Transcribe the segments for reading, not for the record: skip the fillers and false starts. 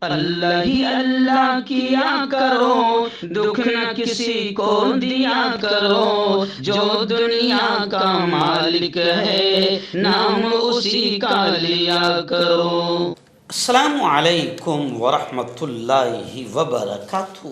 اللہ ہی اللہ کیا کرو، دکھ نہ کسی کو دیا کرو، جو دنیا کا مالک ہے نام اسی کا لیا کرو۔ السلام علیکم ورحمۃ اللہ وبرکاتہ۔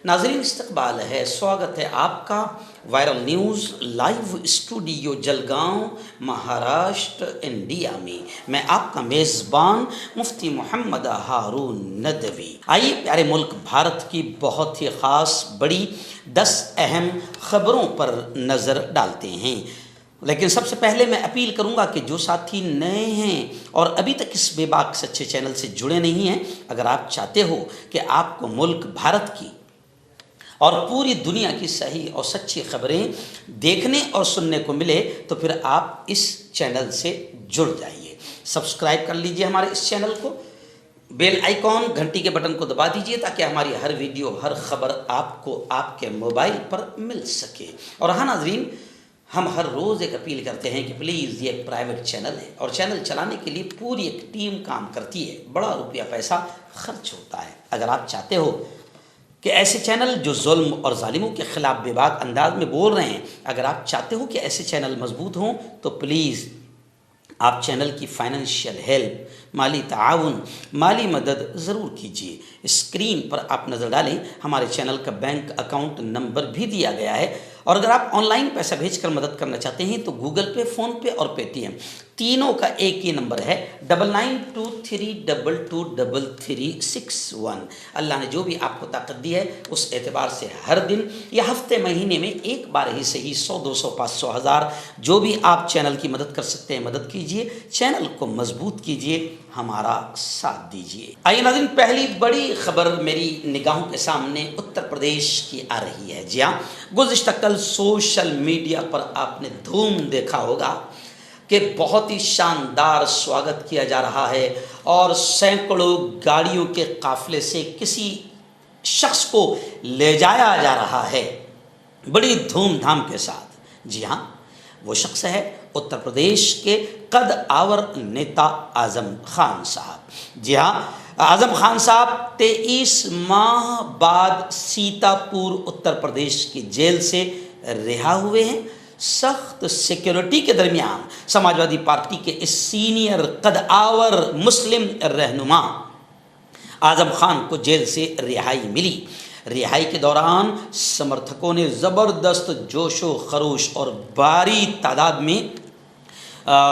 ناظرین، استقبال ہے، سواگت ہے آپ کا viral news live studio Jalgaon, Maharashtra, India میں۔ میں آپ کا میزبان مفتی محمد ہارون ندوی۔ آئیے پیارے ملک بھارت کی بہت ہی خاص بڑی 10 اہم خبروں پر نظر ڈالتے ہیں۔ لیکن سب سے پہلے میں اپیل کروں گا کہ جو ساتھی نئے ہیں اور ابھی تک اس بے باک سچے چینل سے جڑے نہیں ہیں، اگر آپ چاہتے ہو کہ آپ کو ملک بھارت کی اور پوری دنیا کی صحیح اور سچی خبریں دیکھنے اور سننے کو ملے تو پھر آپ اس چینل سے جڑ جائیے۔ سبسکرائب کر لیجئے ہمارے اس چینل کو، بیل آئیکن گھنٹی کے بٹن کو دبا دیجئے تاکہ ہماری ہر ویڈیو ہر خبر آپ کو آپ کے موبائل پر مل سکے۔ اور ہاں ناظرین، ہم ہر روز ایک اپیل کرتے ہیں کہ پلیز یہ ایک پرائیویٹ چینل ہے اور چینل چلانے کے لیے پوری ایک ٹیم کام کرتی ہے، بڑا روپیہ پیسہ خرچ ہوتا ہے۔ اگر آپ چاہتے ہو کہ ایسے چینل جو ظلم اور ظالموں کے خلاف بے باک انداز میں بول رہے ہیں، اگر آپ چاہتے ہو کہ ایسے چینل مضبوط ہوں تو پلیز آپ چینل کی فائنینشیل ہیلپ، مالی تعاون، مالی مدد ضرور کیجیے۔ اسکرین پر آپ نظر ڈالیں، ہمارے چینل کا بینک اکاؤنٹ نمبر بھی دیا گیا ہے، اور اگر آپ آن لائن پیسہ بھیج کر مدد کرنا چاہتے ہیں تو گوگل پے، فون پے اور پے ٹی ایم تینوں کا ایک ہی نمبر ہے 9923223361۔ اللہ نے جو بھی آپ کو طاقت دی ہے اس اعتبار سے ہر دن یا ہفتے مہینے میں ایک بار ہی صحیح 100 200 500 1000 جو بھی آپ چینل کی مدد کر سکتے ہیں مدد کیجیے، چینل کو مضبوط کیجیے، ہمارا ساتھ دیجیے۔ آئیے ناظرین، پہلی بڑی خبر میری نگاہوں کے سامنے اتر پردیش کی آ رہی ہے۔ جی ہاں، گزشتہ کل سوشل میڈیا پر آپ نے دھوم دیکھا ہوگا کہ بہت ہی شاندار سواگت کیا جا رہا ہے اور سینکڑوں گاڑیوں کے قافلے سے کسی شخص کو لے جایا جا رہا ہے بڑی دھوم دھام کے ساتھ۔ جی ہاں، وہ شخص ہے اتر پردیش کے قد آور نیتا اعظم خان صاحب۔ جی ہاں، اعظم خان صاحب 23 ماہ بعد سیتاپور اتر پردیش کی جیل سے رہا ہوئے ہیں۔ سخت سیکیورٹی کے درمیان سماج وادی پارٹی کے اس سینئر قد آور مسلم رہنما اعظم خان کو جیل سے رہائی ملی۔ رہائی کے دوران سمرتھکوں نے زبردست جوش و خروش اور بھاری تعداد میں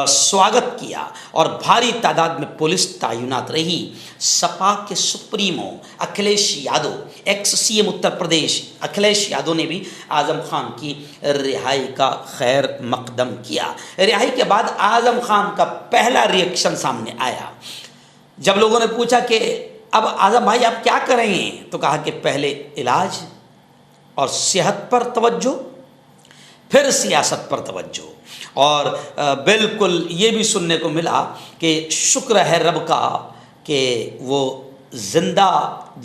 سواگت کیا اور بھاری تعداد میں پولیس تعینات رہی۔ سپا کے supremo Akhilesh Yadav, ex CM Uttar Pradesh Akhilesh Yadav نے بھی اعظم خان کی رہائی کا خیر مقدم کیا۔ رہائی کے بعد اعظم خان کا پہلا ریئیکشن سامنے آیا جب لوگوں نے پوچھا کہ اب اعظم بھائی آپ کیا کریں گے، تو کہا کہ پہلے علاج اور صحت پر توجہ، پھر سیاست پر توجہ۔ اور بالکل یہ بھی سننے کو ملا کہ شکر ہے رب کا کہ وہ زندہ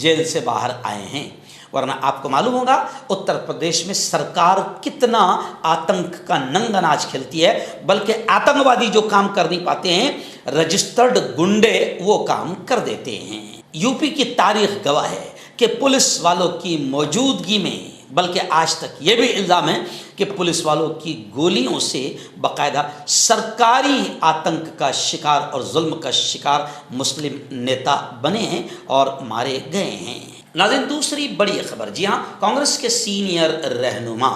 جیل سے باہر آئے ہیں، ورنہ آپ کو معلوم ہوگا اتر پردیش میں سرکار کتنا آتنک کا ننگ ناچ کھیلتی ہے، بلکہ آتنکوادی جو کام کر نہیں پاتے ہیں رجسٹرڈ گنڈے وہ کام کر دیتے ہیں۔ یو پی کی تاریخ گواہ ہے کہ پولیس والوں کی موجودگی میں، بلکہ آج تک یہ بھی الزام ہے کہ پولیس والوں کی گولیوں سے باقاعدہ سرکاری آتنک کا شکار اور ظلم کا شکار مسلم نیتا بنے ہیں اور مارے گئے ہیں۔ ناظرین، دوسری بڑی خبر، جی ہاں، کانگریس کے سینئر رہنما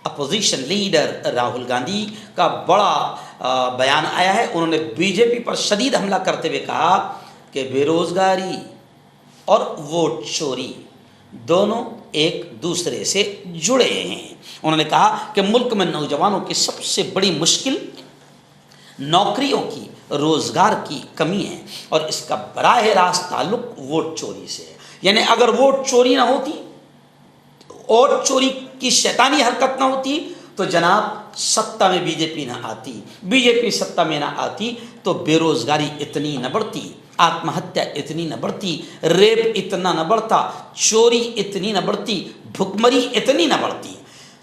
اپوزیشن لیڈر راہل گاندھی کا بڑا بیان آیا ہے۔ انہوں نے بی جے پی پر شدید حملہ کرتے ہوئے کہا کہ بے روزگاری اور ووٹ چوری دونوں ایک دوسرے سے جڑے ہیں۔ انہوں نے کہا کہ ملک میں نوجوانوں کی سب سے بڑی مشکل نوکریوں کی، روزگار کی کمی ہے اور اس کا براہ راست تعلق ووٹ چوری سے ہے۔ یعنی اگر ووٹ چوری نہ ہوتی، ووٹ چوری کی شیطانی حرکت نہ ہوتی تو جناب ستہ میں بی جے پی نہ آتی، بی جے پی ستہ میں نہ آتی تو بے روزگاری اتنی نہ بڑھتی، آتم ہتیا اتنی نہ بڑھتی، ریپ اتنا نہ بڑھتا، چوری اتنی نہ بڑھتی، بھکمری اتنی نہ بڑھتی۔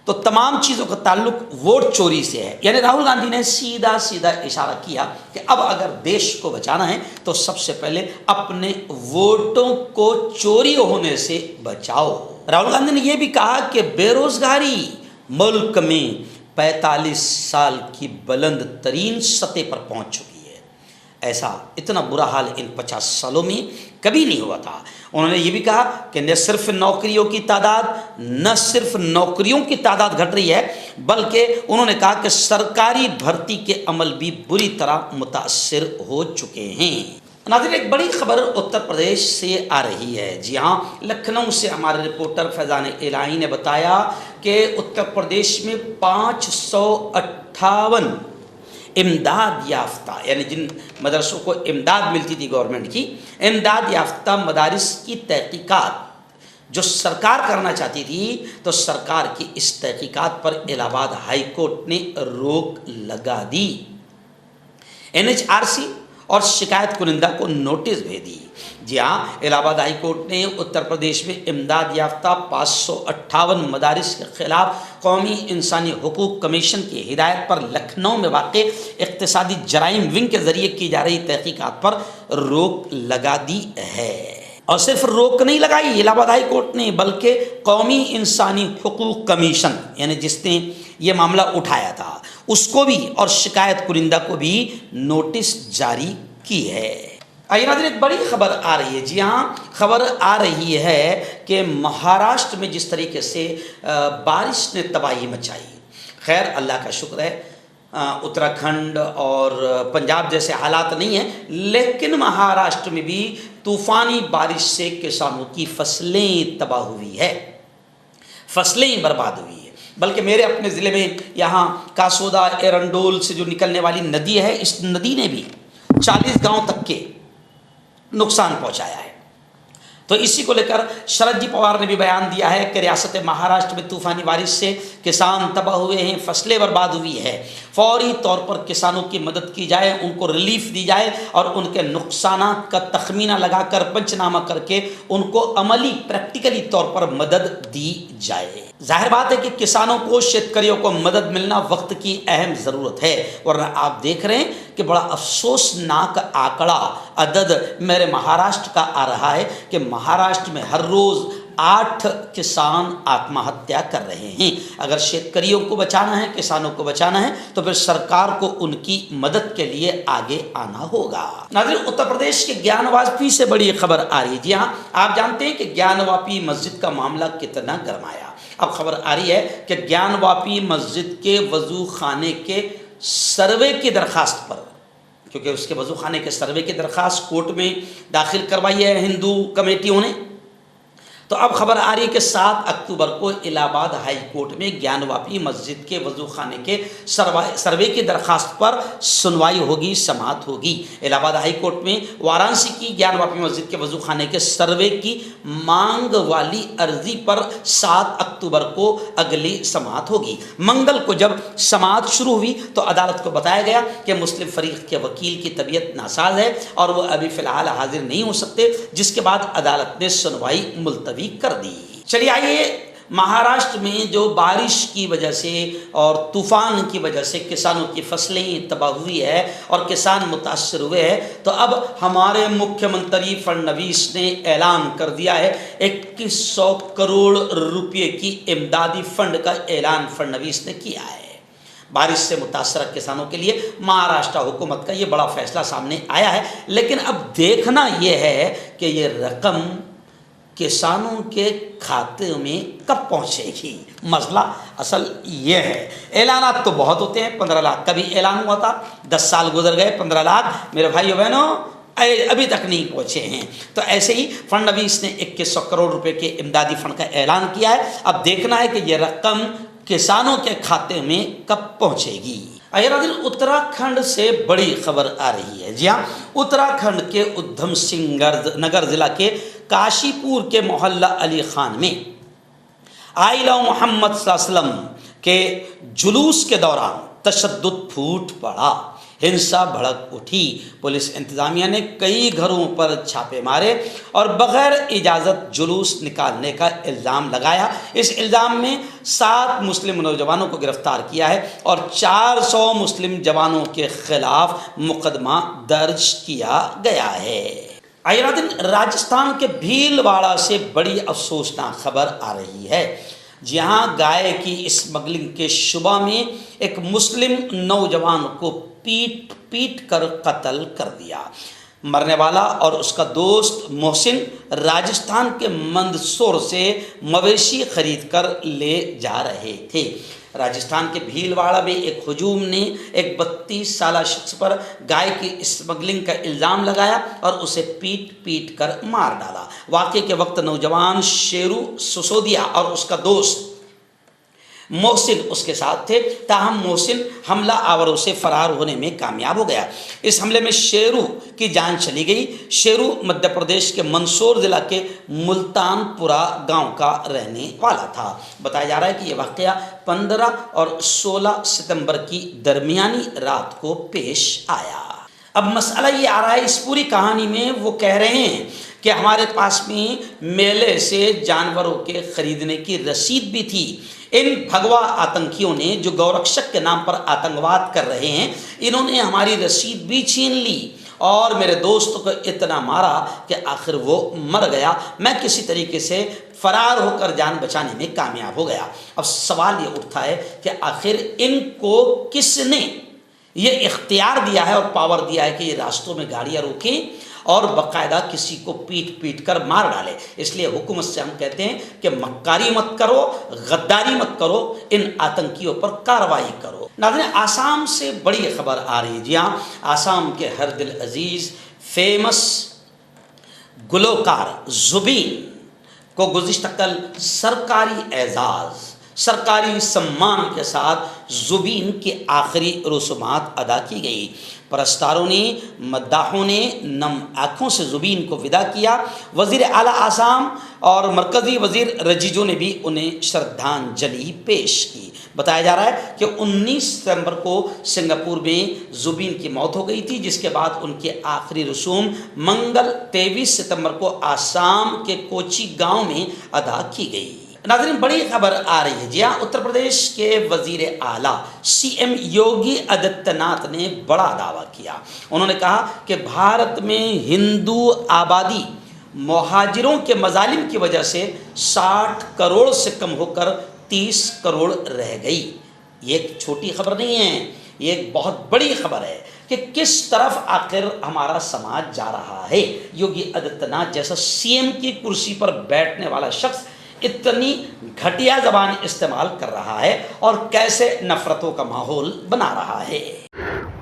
تو تمام چیزوں کا تعلق ووٹ چوری سے ہے. یعنی راہل گاندھی نے سیدھا سیدھا اشارہ کیا کہ اب اگر دیش کو بچانا ہے تو سب سے پہلے اپنے ووٹوں کو چوری ہونے سے بچاؤ. راہل گاندھی نے یہ بھی کہا کہ بے روزگاری ملک میں 45 سال کی بلند ترین سطح پر پہنچ چکی ہے. ایسا اتنا برا حال ان 50 سالوں میں کبھی نہیں ہوا تھا. انہوں نے یہ بھی کہا کہ نہ صرف نوکریوں کی تعداد گھٹ رہی ہے، بلکہ انہوں نے کہا کہ سرکاری بھرتی کے عمل بھی بری طرح متاثر ہو چکے ہیں. ناظرین، ایک بڑی خبر اتر پردیش سے آ رہی ہے. جی ہاں، لکھنؤ سے ہمارے رپورٹر فیضان الہی نے بتایا کہ اتر پردیش میں 558 امداد یافتہ، یعنی جن مدرسوں کو امداد ملتی تھی گورنمنٹ کی، امداد یافتہ مدارس کی تحقیقات جو سرکار کرنا چاہتی تھی، تو سرکار کی اس تحقیقات پر الہ آباد ہائی کورٹ نے روک لگا دی. NHRC اور شکایت کنندہ کو نوٹس بھیجی. جی ہاں، الہ آباد ہائی کورٹ نے اتر پردیش میں امداد یافتہ 558 مدارس کے خلاف قومی انسانی حقوق کمیشن کی ہدایت پر لکھنؤ میں واقع اقتصادی جرائم ونگ کے ذریعے کی جا رہی تحقیقات پر روک لگا دی ہے. اور صرف روک نہیں لگائی الہ آباد ہائی کورٹ نے، بلکہ قومی انسانی حقوق کمیشن، یعنی جس نے یہ معاملہ اٹھایا تھا، اس کو بھی اور شکایت کنندہ کو بھی نوٹس جاری کی ہے. آئیے ناظرین، ایک بڑی خبر آ رہی ہے. جی ہاں، خبر آ رہی ہے کہ مہاراشٹر میں جس طریقے سے بارش نے تباہی مچائی، خیر اللہ کا شکر ہے اتراکھنڈ اور پنجاب جیسے حالات نہیں ہیں، لیکن مہاراشٹر میں بھی طوفانی بارش سے کسانوں کی فصلیں تباہ ہوئی ہے، فصلیں برباد ہوئی ہے. بلکہ میرے اپنے ضلع میں یہاں کاسودا ایرنڈول سے جو نکلنے والی ندی ہے، اس ندی نے بھی 40 گاؤں تک کے نقصان پہنچایا ہے. تو اسی کو لے کر شرد جی پوار نے بھی بیان دیا ہے کہ ریاست مہاراشٹر میں طوفانی بارش سے کسان تباہ ہوئے ہیں، فصلیں برباد ہوئی ہے. فوری طور پر کسانوں کی مدد کی جائے، ان کو ریلیف دی جائے اور ان کے نقصانات کا تخمینہ لگا کر پنچنامہ کر کے ان کو عملی پریکٹیکلی طور پر مدد دی جائے. ظاہر بات ہے کہ کسانوں کو، شیتکریوں کو مدد ملنا وقت کی اہم ضرورت ہے. ورنہ آپ دیکھ رہے ہیں کہ بڑا افسوسناک آنکڑا، عدد میرے مہاراشٹر کا آ رہا ہے کہ مہاراشٹر میں ہر روز 8 کسان آتما ہتیا کر رہے ہیں. اگر شیتکریوں کو بچانا ہے، کسانوں کو بچانا ہے، تو پھر سرکار کو ان کی مدد کے لیے آگے آنا ہوگا. ناظرین، اتر پردیش کے گیان واپی سے بڑی خبر آ رہی ہے. جی ہاں، آپ جانتے ہیں کہ گیان واپی مسجد کا معاملہ کتنا گرمایا. اب خبر آ رہی ہے کہ گیان واپی مسجد کے وضو خانے کے سروے کی درخواست پر، کیونکہ اس کے وضو خانے کے سروے کی درخواست کورٹ میں داخل کروائی ہے ہندو کمیٹیوں نے، تو اب خبر آ رہی ہے کہ 7 اکتوبر کو الہ آباد ہائی کورٹ میں گیان واپی مسجد کے وضو خانے کے سروے کی درخواست پر سنوائی ہوگی، سماعت ہوگی. الہ آباد ہائی کورٹ میں وارانسی کی گیان واپی مسجد کے وضو خانے کے سروے کی مانگ والی عرضی پر 7 اکتوبر کو اگلی سماعت ہوگی. منگل کو جب سماعت شروع ہوئی تو عدالت کو بتایا گیا کہ مسلم فریق کے وکیل کی طبیعت ناساز ہے اور وہ ابھی فی الحال حاضر نہیں ہو سکتے، جس کے بعد عدالت نے سنوائی ملتوی کر دی. چلیے آئیے، مہاراشٹر میں جو بارش کی وجہ سے اور طوفان کی وجہ سے کسانوں کی فصلیں تباہ ہوئی ہے اور کسان متاثر ہوئے ہیں، تو اب ہمارے مکھیہ منتری فڈنویس نے اعلان کر دیا ہے 2100 کروڑ روپے کی امدادی فنڈ کا اعلان فڈنویس نے کیا ہے. بارش سے متاثرہ کسانوں کے لیے مہاراشٹر حکومت کا یہ بڑا فیصلہ سامنے آیا ہے. لیکن اب دیکھنا یہ ہے کہ یہ رقم کسانوں کے کھاتے میں کب پہنچے گی. مسئلہ اصل یہ ہے. اعلانات تو بہت ہوتے ہیں. 15 لاکھ کا بھی اعلان ہوا تھا، 10 سال گزر گئے، 15 لاکھ میرے بھائیو بہنوں ابھی تک نہیں پہنچے ہیں. تو ایسے ہی فڈنویس نے 2100 کروڑ روپے کے امدادی فنڈ کا اعلان کیا ہے. اب دیکھنا ہے کہ یہ رقم کسانوں کے کھاتے میں کب پہنچے گی. اتراکھنڈ سے بڑی خبر آ رہی ہے. جی ہاں، اتراکھنڈ کے ادھم سنگھ نگر ضلع کے کاشی پور کے محلہ علی خان میں آئی لو محمد صلی اللہ علیہ وسلم کے جلوس کے دوران تشدد پھوٹ پڑا. ہنسا بھڑک اٹھی، پولیس انتظامیہ نے کئی گھروں پر چھاپے مارے اور بغیر اجازت جلوس نکالنے کا الزام لگایا۔ اس الزام میں 7 مسلم نوجوانوں کو گرفتار کیا ہے اور 400 مسلم جوانوں کے خلاف مقدمہ درج کیا گیا ہے۔ آئیے ناظرین، راجستھان کے بھیلواڑہ سے بڑی افسوسناک خبر آ رہی ہے، جہاں گائے کی اسمگلنگ کے شبہ میں ایک مسلم نوجوان کو پیٹ پیٹ کر قتل کر دیا۔ مرنے والا اور اس کا دوست محسن راجستھان کے مندسور سے مویشی خرید کر لے جا رہے تھے۔ راجستھان کے بھیلواڑہ میں ایک ہجوم نے ایک 32 سالہ شخص پر گائے کی اسمگلنگ کا الزام لگایا اور اسے پیٹ پیٹ کر مار ڈالا۔ واقعے کے وقت نوجوان شیرو سسودیا اور اس کا دوست محسن اس کے ساتھ تھے، تاہم محسن حملہ آوروں سے فرار ہونے میں کامیاب ہو گیا۔ اس حملے میں شیرو کی جان چلی گئی۔ شیرو مدھیہ پردیش کے مندسور ضلع کے ملتان پورہ گاؤں کا رہنے والا تھا۔ بتایا جا رہا ہے کہ یہ واقعہ 15 اور 16 ستمبر کی درمیانی رات کو پیش آیا۔ اب مسئلہ یہ آ رہا ہے، اس پوری کہانی میں وہ کہہ رہے ہیں کہ ہمارے پاس میں میلے سے جانوروں کے خریدنے کی رسید بھی تھی۔ ان بھگوا آتنکیوں نے جو گورکشک کے نام پر آتنکواد کر رہے ہیں، انہوں نے ہماری رسید بھی چھین لی اور میرے دوست کو اتنا مارا کہ آخر وہ مر گیا۔ میں کسی طریقے سے فرار ہو کر جان بچانے میں کامیاب ہو گیا۔ اب سوال یہ اٹھتا ہے کہ آخر ان کو کس نے یہ اختیار دیا ہے اور پاور دیا ہے کہ یہ راستوں میں گاڑیاں روکیں اور باقاعدہ کسی کو پیٹ پیٹ کر مار ڈالے؟ اس لیے حکومت سے ہم کہتے ہیں کہ مکاری مت کرو، غداری مت کرو، ان آتنکیوں پر کارروائی کرو۔ ناظرین، آسام سے بڑی خبر آ رہی ہے۔ جی ہاں، آسام کے ہر دل عزیز فیمس گلوکار زبین کو گزشتہ کل سرکاری اعزاز، سرکاری سمان کے ساتھ زبین کی آخری رسومات ادا کی گئی۔ پرستاروں نے، مداحوں نے نم آنکھوں سے زبین کو ودا کیا۔ وزیر اعلیٰ آسام اور مرکزی وزیر رجیجو نے بھی انہیں شردھانجلی پیش کی۔ بتایا جا رہا ہے کہ 19 ستمبر کو سنگاپور میں زبین کی موت ہو گئی تھی، جس کے بعد ان کے آخری رسوم منگل 23 ستمبر کو آسام کے کوچی گاؤں میں ادا کی گئی۔ ناظرین، بڑی خبر آ رہی ہے۔ جی ہاں، اتر پردیش کے وزیر اعلیٰ سی ایم یوگی آدتیہ ناتھ نے بڑا دعویٰ کیا۔ انہوں نے کہا کہ بھارت میں ہندو آبادی مہاجروں کے مظالم کی وجہ سے 60 کروڑ سے کم ہو کر 30 کروڑ رہ گئی۔ یہ ایک چھوٹی خبر نہیں ہے، یہ ایک بہت بڑی خبر ہے کہ کس طرف آخر ہمارا سماج جا رہا ہے۔ یوگی آدتیہ ناتھ جیسا سی ایم کی کرسی پر بیٹھنے والا شخص اتنی گھٹیا زبان استعمال کر رہا ہے اور کیسے نفرتوں کا ماحول بنا رہا ہے۔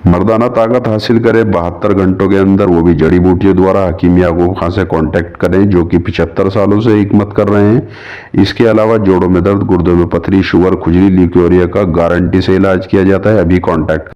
مردانہ طاقت حاصل کرے 72 گھنٹوں کے اندر، وہ بھی جڑی بوٹیوں دوارا حکیم یعقوب خان سے کانٹیکٹ کریں، جو کہ 75 سالوں سے حکمت کر رہے ہیں۔ اس کے علاوہ جوڑوں میں درد، گردوں میں پتھری، شوگر، کھجلی، لیکوریا کا گارنٹی سے علاج کیا جاتا ہے۔ ابھی کانٹیکٹ